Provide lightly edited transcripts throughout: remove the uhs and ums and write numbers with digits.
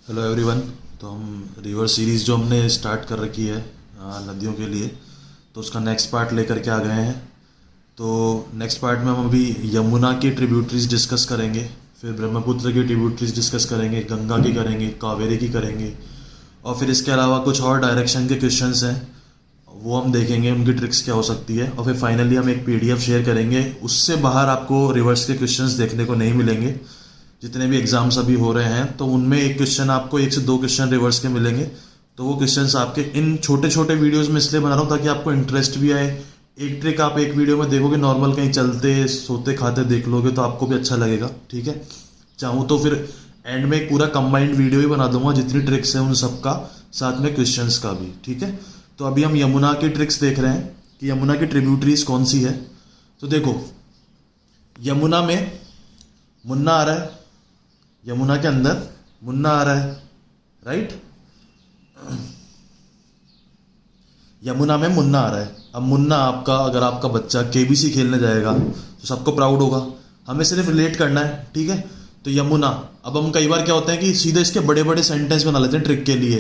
Hello everyone. तो हम river series जो हमने स्टार्ट कर रखी है नदियों के लिए, तो उसका नेक्स्ट पार्ट लेकर के आ गए हैं। तो नेक्स्ट पार्ट में हम अभी यमुना की ट्रिब्यूटरीज डिस्कस करेंगे, फिर ब्रह्मपुत्र की ट्रिब्यूटरीज डिस्कस करेंगे, गंगा की करेंगे, कावेरी की करेंगे, और फिर इसके अलावा कुछ और डायरेक्शन के क्वेश्चंस हैं वो हम देखेंगे, उनकी ट्रिक्स क्या हो सकती है। और फिर फाइनली हम एक पीडीएफ शेयर करेंगे, उससे बाहर आपको रिवर्स के क्वेश्चंस देखने को नहीं मिलेंगे। जितने भी एग्जाम्स अभी हो रहे हैं तो उनमें एक क्वेश्चन आपको 1 से 2 क्वेश्चन रिवर्स के मिलेंगे। तो वो क्वेश्चंस आपके इन छोटे छोटे वीडियोस में इसलिए बना रहा हूँ ताकि आपको इंटरेस्ट भी आए। एक ट्रिक आप एक वीडियो में देखोगे, नॉर्मल कहीं चलते सोते खाते देख लोगे तो आपको भी अच्छा लगेगा। ठीक है, चाहूँ तो फिर एंड में एक पूरा कंबाइंड वीडियो ही बना दूंगा, जितनी ट्रिक्स हैं उन सबका, साथ में क्वेश्चंस का भी। ठीक है, तो अभी हम यमुना की ट्रिक्स देख रहे हैं कि यमुना की ट्रिब्यूटरीज कौन सी है। तो देखो, यमुना में मुन्ना आ रहा है, यमुना के अंदर मुन्ना आ रहा है, राइट। यमुना में मुन्ना आ रहा है। अब मुन्ना आपका, अगर आपका बच्चा केबीसी खेलने जाएगा तो सबको प्राउड होगा। हमें सिर्फ रिलेट करना है, ठीक है। तो यमुना, अब हम कई बार क्या होता है कि सीधे इसके बड़े बड़े सेंटेंस बना लेते हैं ट्रिक के लिए,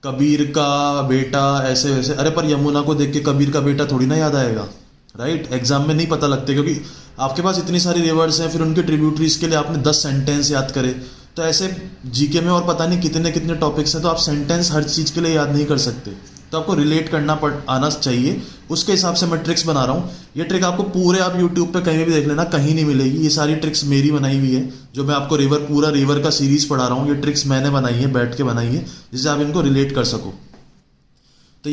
कबीर का बेटा ऐसे वैसे। अरे पर यमुना को देख के कबीर का बेटा थोड़ी ना याद आएगा, राइट। एग्जाम में नहीं पता लगते क्योंकि आपके पास इतनी सारी रिवर्स हैं, फिर उनकी ट्रिब्यूटरीज के लिए आपने 10 सेंटेंस याद करे। तो ऐसे जीके में और पता नहीं कितने कितने टॉपिक्स हैं, तो आप सेंटेंस हर चीज़ के लिए याद नहीं कर सकते। तो आपको रिलेट करना आना चाहिए, उसके हिसाब से मैं ट्रिक्स बना रहा हूँ। ये ट्रिक आपको पूरे आप यूट्यूब पे कहीं भी देख लेना, कहीं नहीं मिलेगी। ये सारी ट्रिक्स मेरी बनाई हुई है, जो मैं आपको पूरा रिवर का सीरीज पढ़ा रहा हूँ। ये ट्रिक्स मैंने बनाई है, बैठ के बनाई है, जिससे आप इनको रिलेट कर सको। तो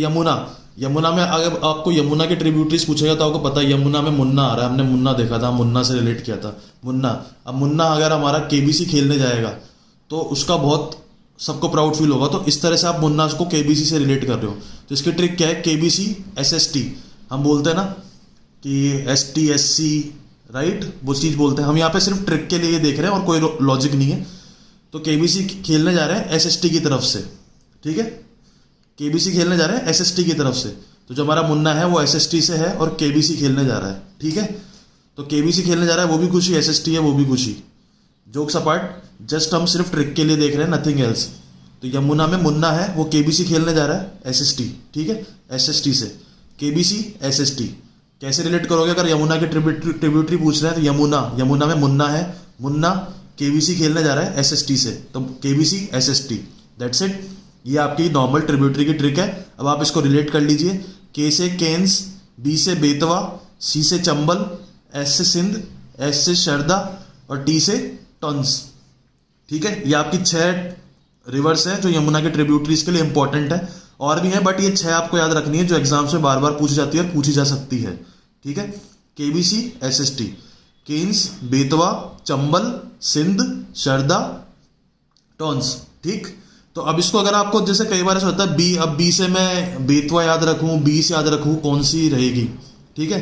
यमुना में अगर आपको यमुना के ट्रिब्यूटरीज पूछेगा तो आपको पता है यमुना में मुन्ना आ रहा है। हमने मुन्ना देखा था, मुन्ना से रिलेट किया था। मुन्ना, अब मुन्ना अगर हमारा केबीसी खेलने जाएगा तो उसका बहुत सबको प्राउड फील होगा। तो इस तरह से आप मुन्ना को केबीसी से रिलेट कर रहे हो। तो इसकी ट्रिक क्या है, केबीसी एसएसटी हम बोलते हैं ना कि एसटी एससी, राइट, वो चीज़ बोलते हैं। हम यहाँ पे सिर्फ ट्रिक के लिए देख रहे हैं और कोई लॉजिक नहीं है। तो केबीसी खेलने जा रहे हैं एसएसटी की तरफ से, ठीक है। केबीसी खेलने जा रहे हैं एसएसटी की तरफ से। तो जो हमारा मुन्ना है वो एसएसटी से है और केबीसी खेलने जा रहा है, ठीक है। तो केबीसी खेलने जा रहा है, वो भी खुशी, एसएसटी है वो भी खुशी। जोक्स अपार्ट, जस्ट हम सिर्फ ट्रिक के लिए देख रहे हैं, नथिंग एल्स। तो यमुना में मुन्ना है, वो केबीसी खेलने जा रहा है एसएसटी, ठीक है, एसएसटी से। केबीसी एसएसटी कैसे रिलेट करोगे? अगर यमुना की ट्रिब्यूटरी पूछ रहे हैं तो यमुना में मुन्ना है, मुन्ना केबीसी खेलने जा रहा है एसएसटी से, तो केबीसी एसएसटी, दैट्स इट। ये आपकी नॉर्मल ट्रिब्यूटरी की ट्रिक है। अब आप इसको रिलेट कर लीजिए। के से केन्स, बी से बेतवा, सी से चंबल, एस से सिंध, एस से शरदा और टी से टॉन्स, ठीक है। ये आपकी 6 रिवर्स है जो यमुना के ट्रिब्यूटरीज के लिए इंपॉर्टेंट है। और भी है बट ये 6 आपको याद रखनी है, जो एग्जाम्स में बार बार पूछी जाती है और पूछी जा सकती है, ठीक है। केबीसी एसएसटी, केन्स, बेतवा, चंबल, सिंध, शरदा, टॉन्स, ठीक। तो अब इसको अगर आपको, जैसे कई बार ऐसा होता है बी, अब बी से मैं बेतवा याद रखूं, बी से याद रखूं, कौन सी रहेगी, ठीक है।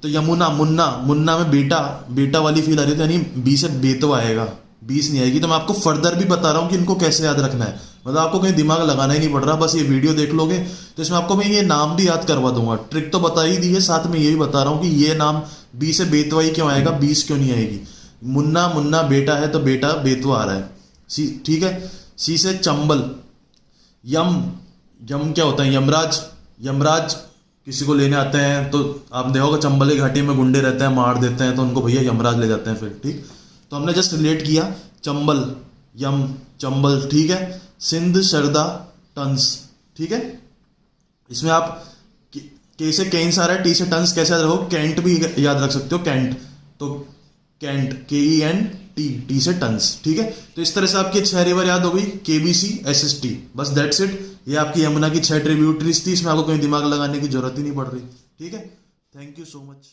तो यमुना, मुन्ना में बेटा वाली फील आ रही है, यानी बी से बेतवा आएगा, बी से नहीं आएगी। तो मैं आपको फर्दर भी बता रहा हूं कि इनको कैसे याद रखना है, मतलब आपको कहीं दिमाग लगाना ही नहीं पड़ रहा। बस ये वीडियो देख लोगे तो इसमें आपको मैं ये नाम भी याद करवा दूंगा। ट्रिक तो बता ही दी है, साथ में ये भी बता रहा हूँ कि ये नाम बी से बेतवा ही क्यों आएगा, बी से क्यों नहीं आएगी। मुन्ना बेटा है तो बेटा बेतवा आ रहा है, सी, ठीक है। सी से चंबल, यम क्या होता है, यमराज किसी को लेने आते हैं तो आप देखोगे चंबल की घाटी में गुंडे रहते हैं, मार देते हैं, तो उनको भैया यमराज ले जाते हैं फिर, ठीक। तो हमने जस्ट रिलेट किया, चंबल, यम, चंबल, ठीक है। सिंध, शरदा, टंस, ठीक है। इसमें आप के से केन्स आ रहा है, टी से टंस कैसे याद रखो, कैंट भी याद रख सकते हो, कैंट, तो कैंट, KENT, टी से टंस, ठीक है। तो इस तरह से आपकी 6 रिवर याद हो गई, केबीसी एसएसटी, बस दैट्स इट। ये आपकी यमुना की 6 ट्रिब्यूटरीज थी, इसमें आपको कहीं दिमाग लगाने की जरूरत ही नहीं पड़ रही, ठीक है। Thank you so much.